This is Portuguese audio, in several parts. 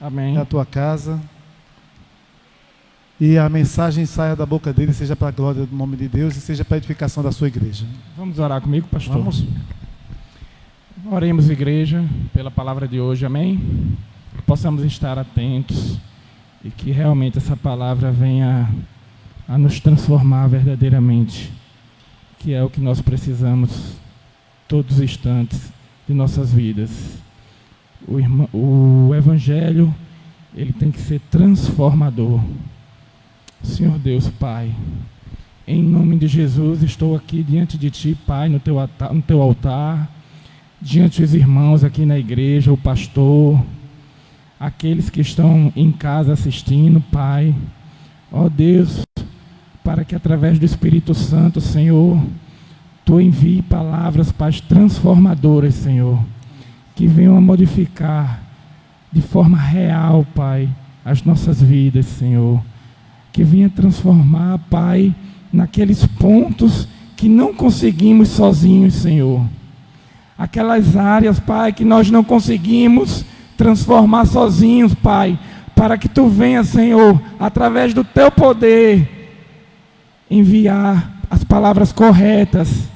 Amém. na tua casa. E a mensagem saia da boca dele, seja para a glória do nome de Deus e seja para a edificação da sua igreja. Vamos orar comigo, pastor? Vamos. Oremos, igreja, pela palavra de hoje, amém? Que possamos estar atentos e que realmente essa palavra venha a nos transformar verdadeiramente, que é o que nós precisamos todos os instantes de nossas vidas. O Evangelho, ele tem que ser transformador. Senhor Deus, Pai, em nome de Jesus, estou aqui diante de Ti, Pai, no Teu altar, diante dos irmãos aqui na igreja, o pastor, aqueles que estão em casa assistindo, Pai. Ó Deus, para que através do Espírito Santo, Senhor, Tu envie palavras, Pai, transformadoras, Senhor, que venham a modificar de forma real, Pai, as nossas vidas, Senhor. Que venha transformar, Pai, naqueles pontos que não conseguimos sozinhos, Senhor. Aquelas áreas, Pai, que nós não conseguimos transformar sozinhos, Pai, para que Tu venha, Senhor, através do Teu poder, enviar as palavras corretas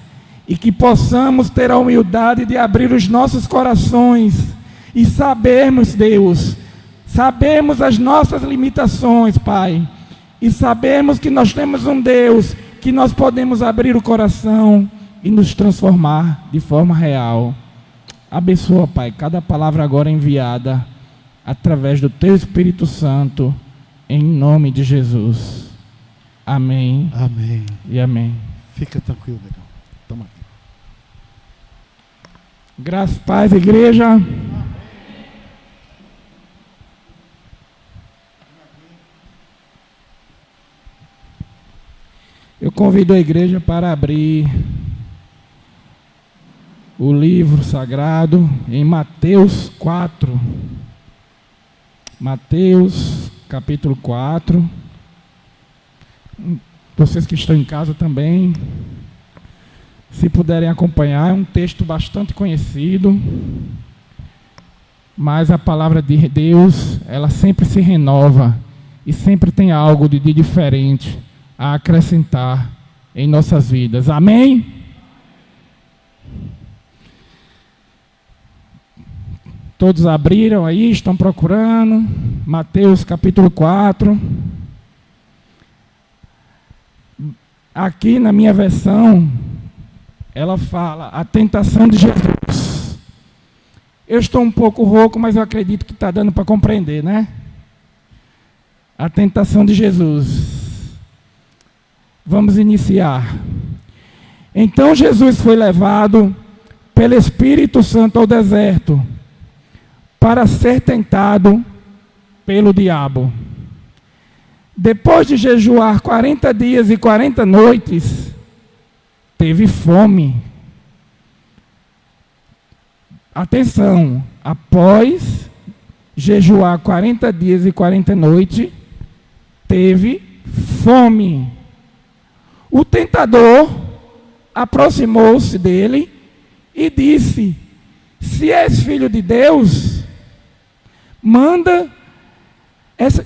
e que possamos ter a humildade de abrir os nossos corações e sabermos, Deus, sabemos as nossas limitações, Pai, e sabemos que nós temos um Deus que nós podemos abrir o coração e nos transformar de forma real. Abençoa, Pai, cada palavra agora enviada através do Teu Espírito Santo, em nome de Jesus. Amém. Amém. E amém. Fica tranquilo, legal. Toma aqui. Graças, paz, igreja. Eu convido a igreja para abrir o livro sagrado em Mateus 4. Mateus, capítulo 4. Vocês que estão em casa também, se puderem acompanhar, é um texto bastante conhecido, mas a palavra de Deus, ela sempre se renova e sempre tem algo de diferente a acrescentar em nossas vidas. Amém? Todos abriram aí, estão procurando. Mateus capítulo 4. Aqui na minha versão, ela fala a tentação de Jesus. Eu estou um pouco rouco, mas eu acredito que está dando para compreender, né? A tentação de Jesus. Vamos iniciar. Então Jesus foi levado pelo Espírito Santo ao deserto para ser tentado pelo diabo. Depois de jejuar 40 dias e 40 noites, teve fome. Atenção, após jejuar 40 dias e 40 noites, teve fome. O tentador aproximou-se dele e disse: se és filho de Deus, manda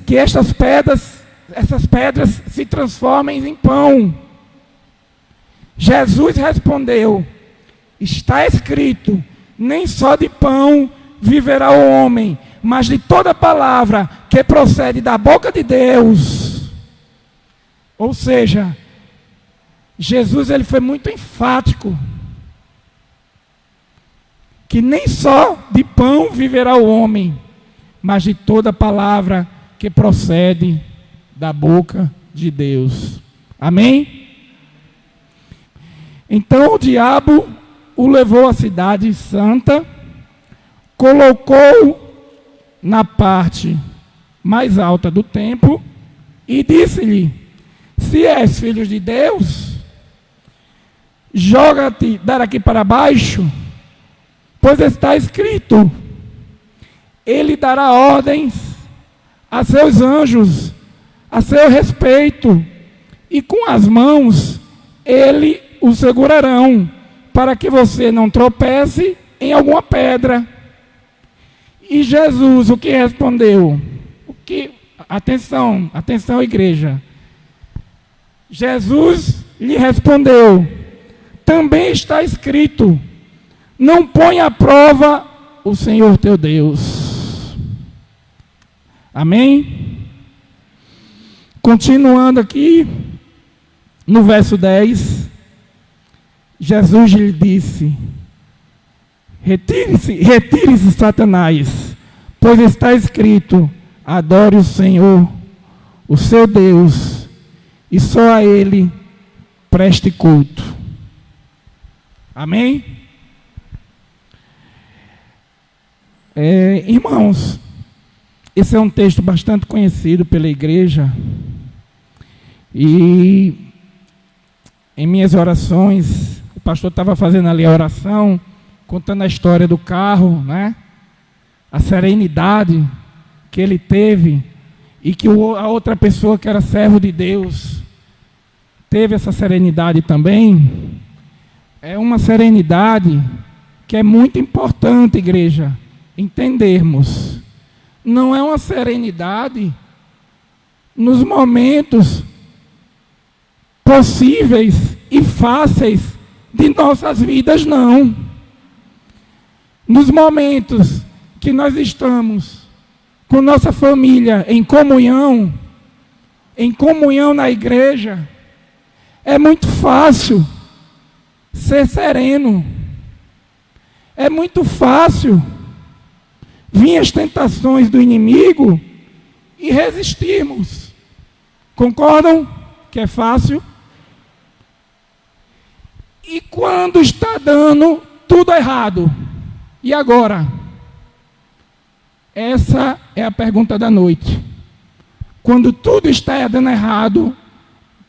que essas pedras se transformem em pão. Jesus respondeu: está escrito, nem só de pão viverá o homem, mas de toda palavra que procede da boca de Deus. Ou seja, Jesus ele foi muito enfático, que nem só de pão viverá o homem, mas de toda palavra que procede da boca de Deus. Amém? Então o diabo o levou à cidade santa, colocou na parte mais alta do templo e disse-lhe: se és filho de Deus, joga-te daqui para baixo, pois está escrito, ele dará ordens a seus anjos a seu respeito, e com as mãos ele o segurarão, para que você não tropece em alguma pedra. E Jesus, o que respondeu? Atenção, igreja. Jesus lhe respondeu: também está escrito, não põe à prova o Senhor teu Deus. Amém? Continuando aqui, no verso 10, Jesus lhe disse: retire-se, Satanás, pois está escrito, adore o Senhor, o seu Deus, e só a Ele preste culto. Amém? Irmãos, esse é um texto bastante conhecido pela igreja, e em minhas orações, o pastor estava fazendo ali a oração, contando a história do carro, né? A serenidade que ele teve, e que a outra pessoa que era servo de Deus teve essa serenidade também. É uma serenidade que é muito importante, igreja, entendermos. Não é uma serenidade nos momentos possíveis e fáceis de nossas vidas, não. Nos momentos que nós estamos com nossa família em comunhão na igreja, é muito fácil ser sereno. É muito fácil vir as tentações do inimigo e resistirmos. Concordam que é fácil? E quando está dando tudo errado? E agora? Essa é a pergunta da noite. Quando tudo está dando errado,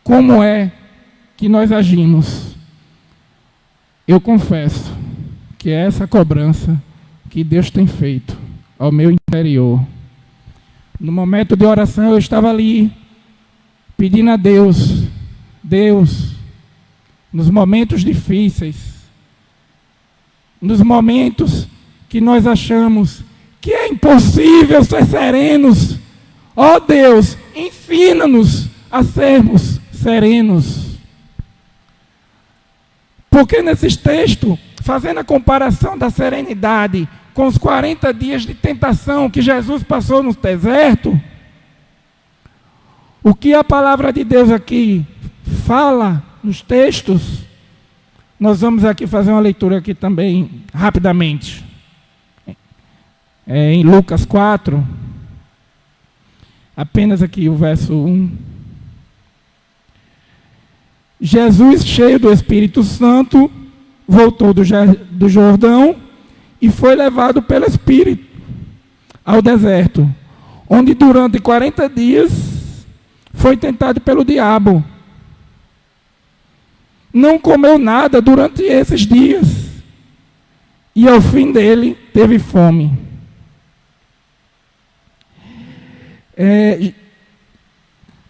como é que nós agimos? Eu confesso que é essa cobrança que Deus tem feito ao meu interior. No momento de oração eu estava ali, pedindo a Deus, nos momentos difíceis, nos momentos que nós achamos que é impossível ser serenos, ó Deus, ensina-nos a sermos serenos. Porque nesses textos, fazendo a comparação da serenidade com os 40 dias de tentação que Jesus passou no deserto, o que a palavra de Deus aqui fala nos textos, nós vamos aqui fazer uma leitura aqui também, rapidamente. Em Lucas 4, apenas aqui o verso 1. Jesus, cheio do Espírito Santo, voltou do Jordão e foi levado pelo Espírito ao deserto, onde durante 40 dias foi tentado pelo diabo. Não comeu nada durante esses dias e ao fim dele teve fome.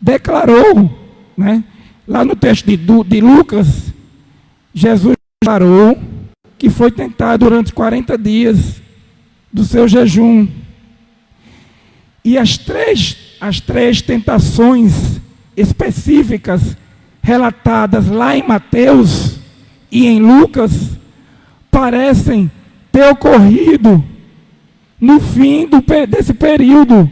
Declarou, né, lá no texto de Lucas, Jesus declarou que foi tentado durante 40 dias do seu jejum. E as três tentações específicas relatadas lá em Mateus e em Lucas parecem ter ocorrido no fim desse período,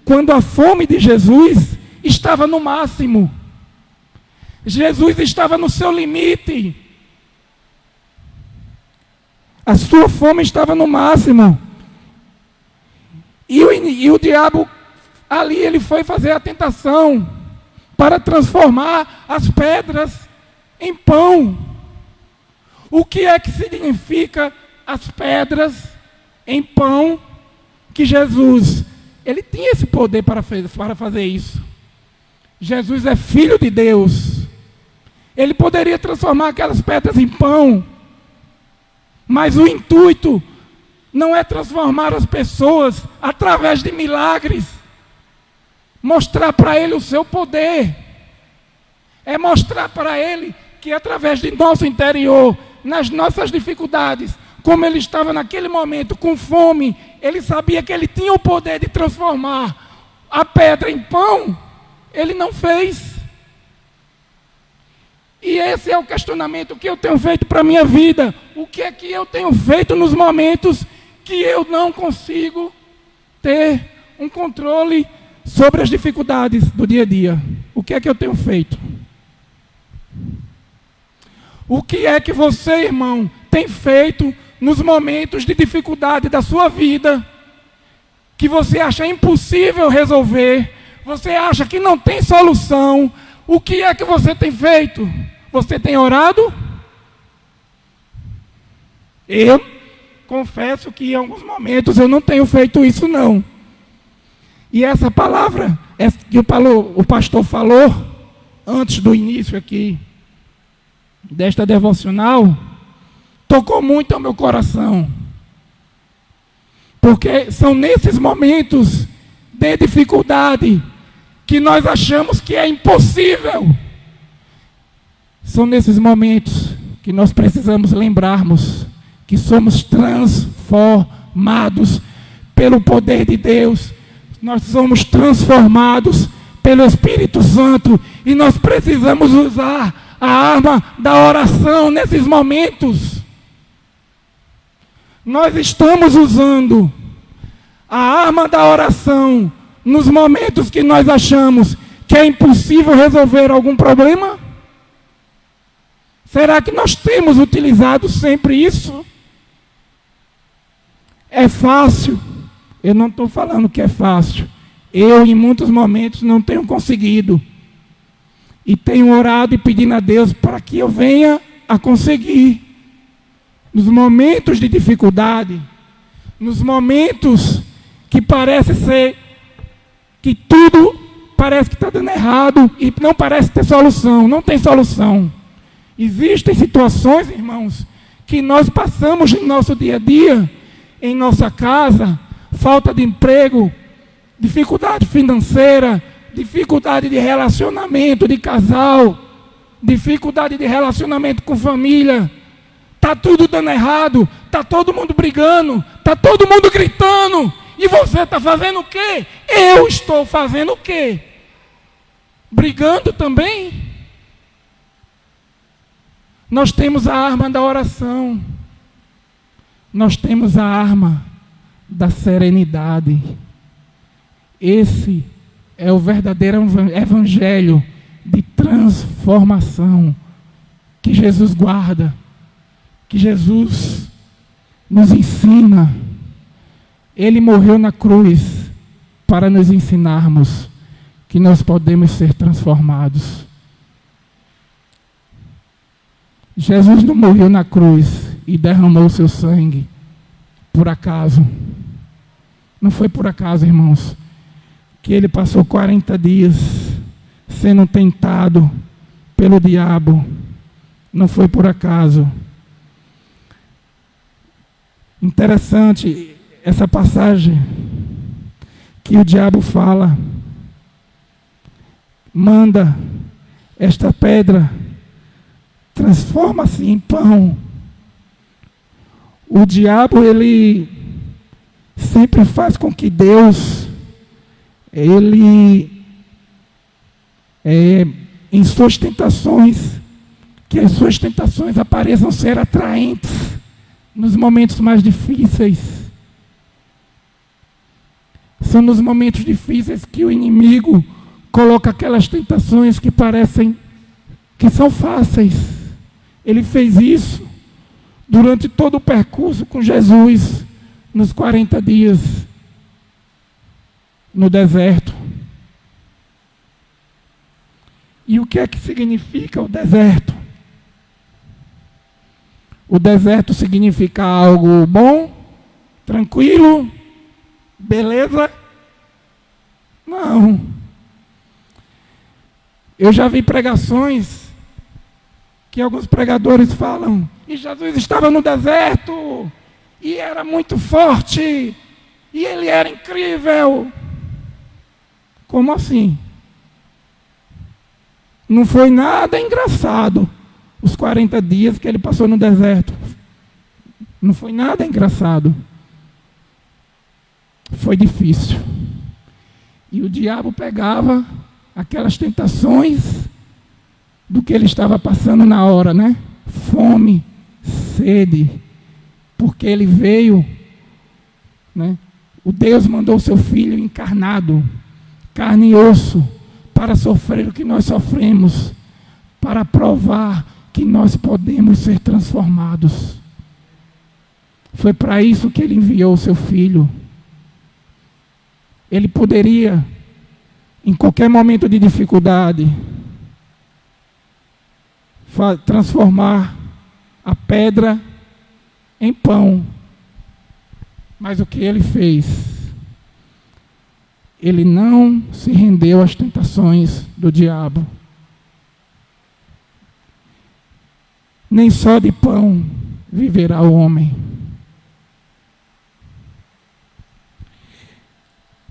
quando a fome de Jesus estava no máximo. Jesus estava no seu limite. A sua fome estava no máximo. E o diabo, ali ele foi fazer a tentação para transformar as pedras em pão. O que é que significa as pedras em pão? Que Jesus, ele tinha esse poder para fazer isso. Jesus é filho de Deus. Ele poderia transformar aquelas pedras em pão. Mas o intuito não é transformar as pessoas através de milagres. Mostrar para ele o seu poder. É mostrar para ele que através de nosso interior, nas nossas dificuldades, como ele estava naquele momento com fome ele sabia que ele tinha o poder de transformar a pedra em pão, ele não fez. E esse é o questionamento que eu tenho feito para a minha vida. O que é que eu tenho feito nos momentos que eu não consigo ter um controle sobre as dificuldades do dia a dia? O que é que eu tenho feito? O que é que você, irmão, tem feito nos momentos de dificuldade da sua vida, que você acha impossível resolver, você acha que não tem solução? O que é que você tem feito? Você tem orado? Eu confesso que em alguns momentos eu não tenho feito isso não. E essa palavra que o pastor falou antes do início aqui desta devocional tocou muito ao meu coração. Porque são nesses momentos de dificuldade que nós achamos que é impossível. São nesses momentos que nós precisamos lembrarmos que somos transformados pelo poder de Deus. Nós somos transformados pelo Espírito Santo e nós precisamos usar a arma da oração nesses momentos. Nós estamos usando a arma da oração nos momentos que nós achamos que é impossível resolver algum problema? Será que nós temos utilizado sempre isso? É fácil? Eu não estou falando que é fácil. Eu, em muitos momentos, não tenho conseguido. E tenho orado e pedindo a Deus para que eu venha a conseguir. Nos momentos de dificuldade, nos momentos que parece ser, que tudo parece que está dando errado e não parece ter solução, não tem solução. Existem situações, irmãos, que nós passamos no nosso dia a dia, em nossa casa, falta de emprego, dificuldade financeira, dificuldade de relacionamento de casal, dificuldade de relacionamento com família. Está tudo dando errado, está todo mundo brigando, está todo mundo gritando. E você está fazendo o quê? Eu estou fazendo o quê? Brigando também? Nós temos a arma da oração. Nós temos a arma da serenidade. Esse é o verdadeiro evangelho de transformação que Jesus guarda, que Jesus nos ensina. Ele morreu na cruz para nos ensinarmos que nós podemos ser transformados. Jesus não morreu na cruz e derramou o seu sangue por acaso. Não foi por acaso, irmãos, que ele passou 40 dias sendo tentado pelo diabo. Não foi por acaso. Interessante essa passagem que o diabo fala, manda esta pedra, transforma-se em pão. O diabo, ele sempre faz com que Deus, em suas tentações, que as suas tentações apareçam ser atraentes nos momentos mais difíceis. São nos momentos difíceis que o inimigo coloca aquelas tentações que parecem que são fáceis. Ele fez isso durante todo o percurso com Jesus, nos 40 dias no deserto. E o que é que significa o deserto? O deserto significa algo bom, tranquilo, beleza? Não. Eu já vi pregações que alguns pregadores falam, e Jesus estava no deserto, e era muito forte, e ele era incrível. Como assim? Não foi nada engraçado os 40 dias que ele passou no deserto. Não foi nada engraçado. foi difícil. E o diabo pegava aquelas tentações do que ele estava passando na hora, né? Fome, sede, porque ele veio, né? O Deus mandou o seu Filho encarnado, carne e osso, para sofrer o que nós sofremos, para provar que nós podemos ser transformados. Foi para isso que ele enviou o seu Filho. Ele poderia, em qualquer momento de dificuldade, transformar a pedra em pão. Mas o que ele fez? Ele não se rendeu às tentações do diabo. Nem só de pão viverá o homem.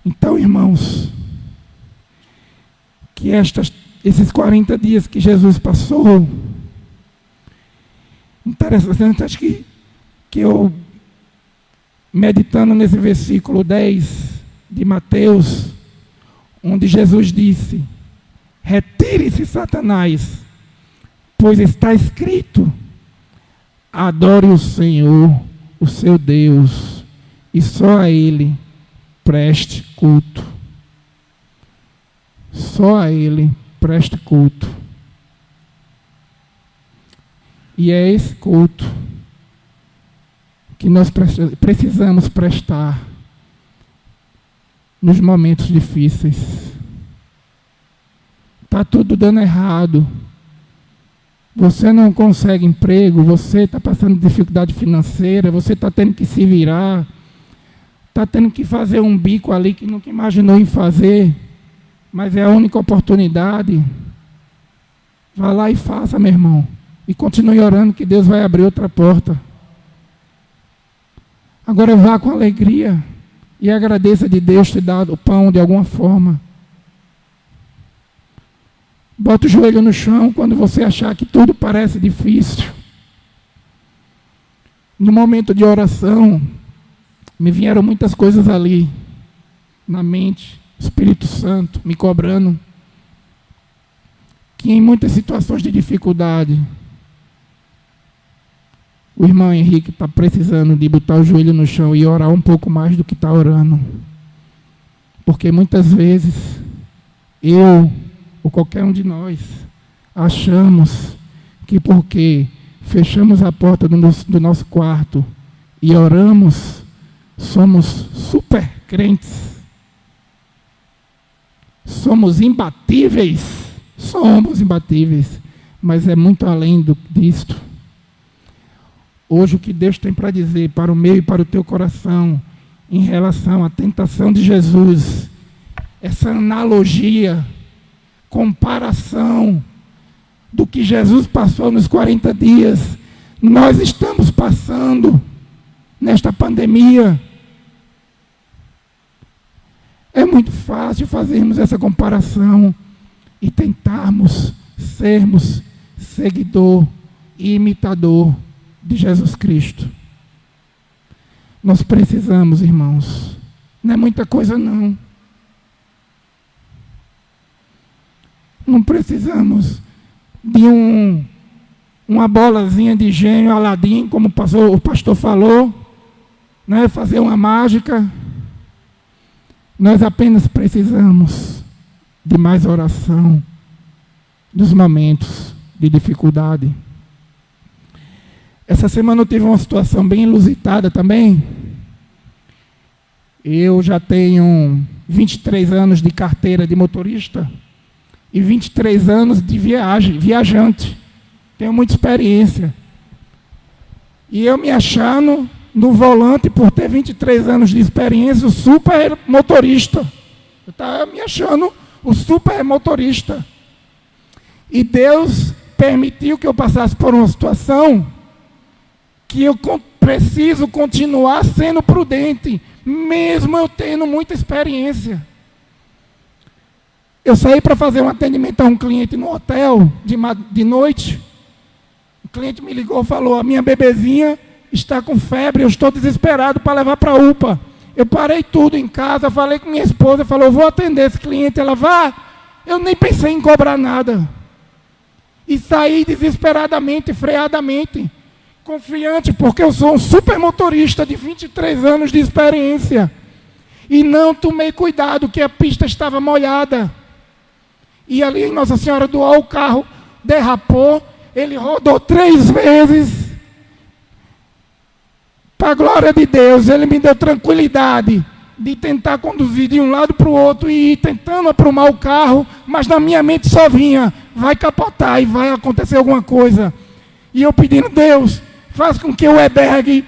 Então, irmãos, que esses 40 dias que Jesus passou, interessante que eu, meditando nesse versículo 10 de Mateus, onde Jesus disse: retire-se, Satanás, pois está escrito, adore o Senhor, o seu Deus, e só a Ele preste culto. Só a Ele preste culto. E é esse culto que nós precisamos prestar nos momentos difíceis. Está tudo dando errado. Você não consegue emprego, você está passando dificuldade financeira, você está tendo que se virar, está tendo que fazer um bico ali que nunca imaginou em fazer, mas é a única oportunidade. Vá lá e faça, meu irmão. E continue orando que Deus vai abrir outra porta. Agora vá com alegria e agradeça de Deus ter dado o pão de alguma forma. Bota o joelho no chão quando você achar que tudo parece difícil. No momento de oração, me vieram muitas coisas ali na mente, Espírito Santo me cobrando, que em muitas situações de dificuldade, o irmão Henrique está precisando de botar o joelho no chão e orar um pouco mais do que está orando. Porque muitas vezes, eu, ou qualquer um de nós, achamos que porque fechamos a porta do nosso quarto e oramos, somos super crentes. Somos imbatíveis. Somos imbatíveis. Mas é muito além disto. Hoje o que Deus tem para dizer para o meu e para o teu coração em relação à tentação de Jesus, essa analogia, comparação do que Jesus passou nos 40 dias, nós estamos passando nesta pandemia. É muito fácil fazermos essa comparação e tentarmos sermos seguidor e imitador de Jesus Cristo. Nós precisamos, irmãos, não é muita coisa não. Não precisamos de uma bolazinha de gênio Aladim, como o pastor falou, né? Fazer uma mágica. Nós apenas precisamos de mais oração nos momentos de dificuldade. Essa semana eu tive uma situação bem inusitada também. Eu já tenho 23 anos de carteira de motorista e 23 anos de viajante. Tenho muita experiência. E eu me achando no volante, por ter 23 anos de experiência, o super motorista. Eu estava me achando o super motorista. E Deus permitiu que eu passasse por uma situação que eu preciso continuar sendo prudente, mesmo eu tendo muita experiência. Eu saí para fazer um atendimento a um cliente no hotel, de noite. O cliente me ligou e falou: a minha bebezinha está com febre, eu estou desesperado para levar para a UPA. Eu parei tudo em casa, falei com minha esposa, falou, vou atender esse cliente, ela vai. Eu nem pensei em cobrar nada. E saí desesperadamente, freadamente, confiante, porque eu sou um super motorista de 23 anos de experiência. E não tomei cuidado que a pista estava molhada. E ali em Nossa Senhora do Ó, o carro derrapou, ele rodou 3 vezes. Para a glória de Deus, ele me deu tranquilidade de tentar conduzir de um lado para o outro e ir tentando aprumar o carro, mas na minha mente só vinha, vai capotar e vai acontecer alguma coisa. E eu pedindo, Deus, faz com que o airbag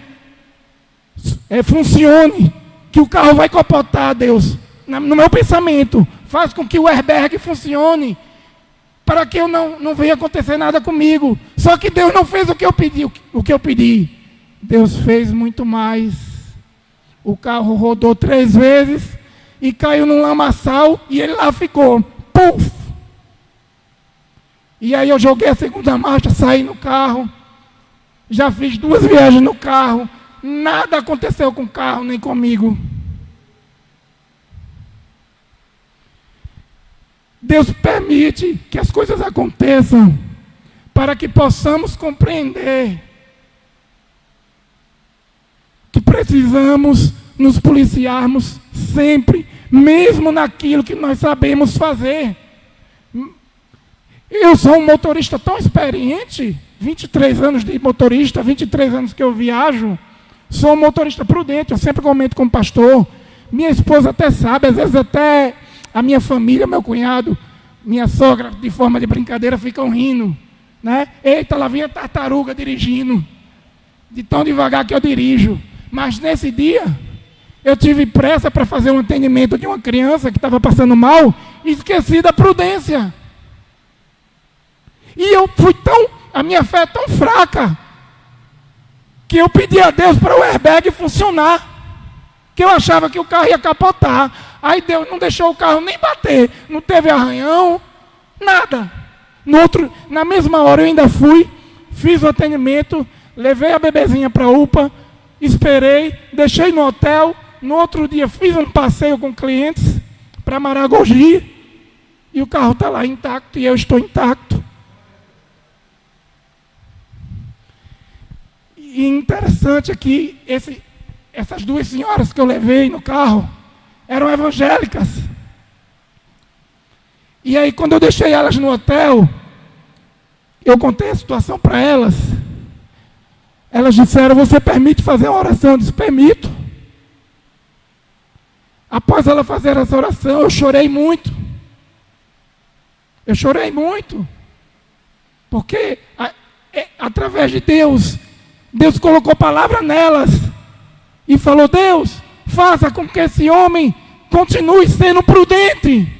funcione, que o carro vai capotar, Deus. No meu pensamento, faz com que o airbag funcione, para que eu não venha acontecer nada comigo. Só que Deus não fez o que eu pedi. Deus fez muito mais. O carro rodou 3 vezes e caiu num lamaçal e ele lá ficou. Puf! E aí eu joguei a segunda marcha, saí no carro. Já fiz 2 viagens no carro. Nada aconteceu com o carro, nem comigo. Deus permite que as coisas aconteçam para que possamos compreender que precisamos nos policiarmos sempre, mesmo naquilo que nós sabemos fazer. Eu sou um motorista tão experiente, 23 anos de motorista, 23 anos que eu viajo, sou um motorista prudente, eu sempre comento com o pastor, minha esposa até sabe, às vezes até a minha família, meu cunhado, minha sogra, de forma de brincadeira, ficam rindo, né? Eita, lá vinha tartaruga dirigindo, de tão devagar que eu dirijo. Mas nesse dia, eu tive pressa para fazer um atendimento de uma criança que estava passando mal e esqueci da prudência. E a minha fé é tão fraca, que eu pedi a Deus para o airbag funcionar, que eu achava que o carro ia capotar. Aí Deus não deixou o carro nem bater, não teve arranhão, nada. Na mesma hora eu ainda fui, fiz o atendimento, levei a bebezinha para a UPA, esperei, deixei no hotel. No outro dia fiz um passeio com clientes para Maragogi e o carro está lá intacto e eu estou intacto. E interessante é que essas 2 senhoras que eu levei no carro eram evangélicas. E aí quando eu deixei elas no hotel, eu contei a situação para elas. Elas disseram, você permite fazer uma oração? Eu disse, permito. Após ela fazer essa oração, eu chorei muito. Eu chorei muito. Porque, através de Deus, Deus colocou palavra nelas. E falou, Deus, faça com que esse homem continue sendo prudente.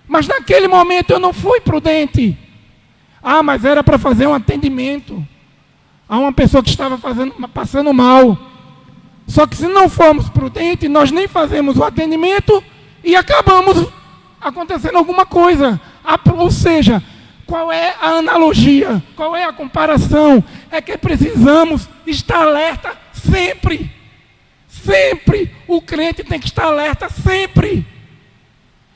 Mas naquele momento eu não fui prudente. Mas era para fazer um atendimento a uma pessoa que estava passando mal. Só que se não formos prudentes, nós nem fazemos o atendimento e acabamos acontecendo alguma coisa. Ou seja, qual é a analogia? Qual é a comparação? É que precisamos estar alerta sempre. Sempre. O crente tem que estar alerta sempre.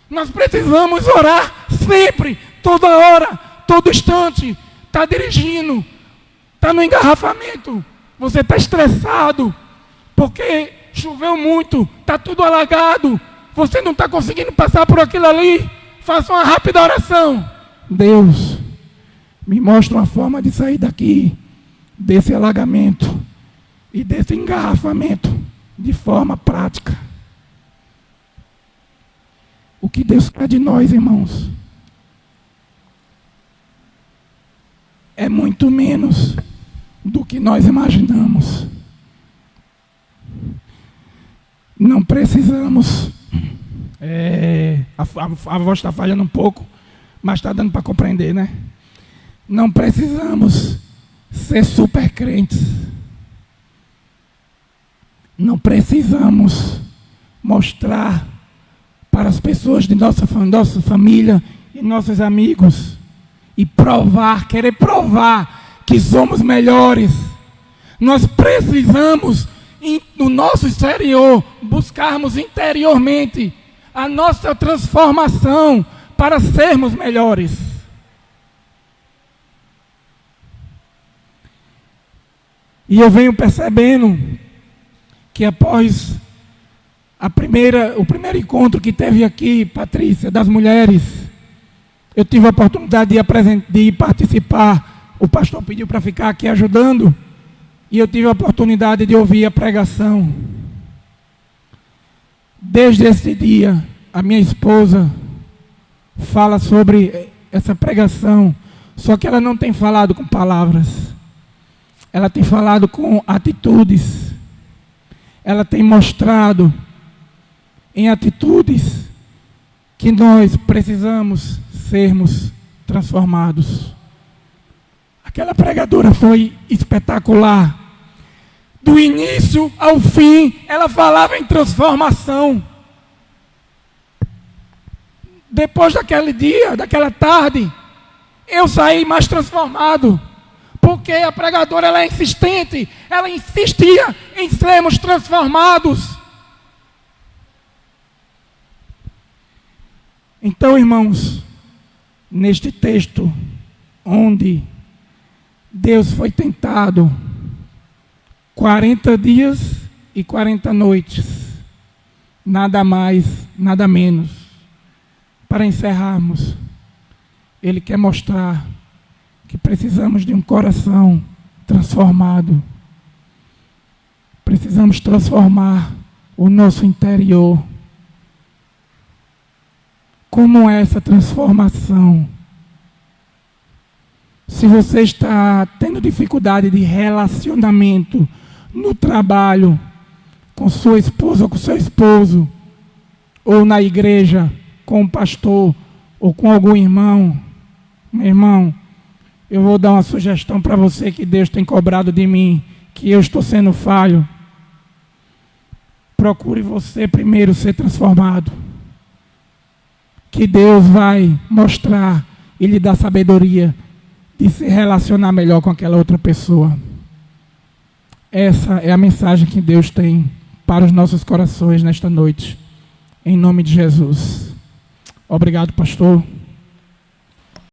Nós precisamos orar sempre, toda hora, todo instante. Está dirigindo, está no engarrafamento, você está estressado, porque choveu muito, está tudo alagado, você não está conseguindo passar por aquilo ali, faça uma rápida oração. Deus, me mostra uma forma de sair daqui, desse alagamento e desse engarrafamento, de forma prática. O que Deus quer de nós, irmãos, é muito menos do que nós imaginamos. Não precisamos, a voz está falhando um pouco, mas está dando para compreender, né? Não precisamos ser super crentes. Não precisamos mostrar para as pessoas de nossa família e nossos amigos e querer provar que somos melhores. Nós precisamos, no nosso exterior, buscarmos interiormente a nossa transformação para sermos melhores. E eu venho percebendo que após o primeiro encontro que teve aqui, Patrícia, das mulheres, eu tive a oportunidade de participar. O pastor pediu para ficar aqui ajudando, e eu tive a oportunidade de ouvir a pregação. Desde esse dia, a minha esposa fala sobre essa pregação, só que ela não tem falado com palavras. Ela tem falado com atitudes. Ela tem mostrado em atitudes que nós precisamos sermos transformados. Aquela pregadora foi espetacular. Do início ao fim, ela falava em transformação. Depois daquele dia, daquela tarde, eu saí mais transformado. Porque a pregadora, ela é insistente, ela insistia em sermos transformados. Então, irmãos, neste texto, onde Deus foi tentado 40 dias e 40 noites, nada mais, nada menos, para encerrarmos, Ele quer mostrar que precisamos de um coração transformado. Precisamos transformar o nosso interior. Como é essa transformação? Se você está tendo dificuldade de relacionamento no trabalho, com sua esposa ou com seu esposo, ou na igreja, com o pastor, ou com algum irmão, meu irmão, eu vou dar uma sugestão para você que Deus tem cobrado de mim, que eu estou sendo falho. Procure você primeiro ser transformado. Que Deus vai mostrar e lhe dar sabedoria de se relacionar melhor com aquela outra pessoa. Essa é a mensagem que Deus tem para os nossos corações nesta noite. Em nome de Jesus. Obrigado, pastor.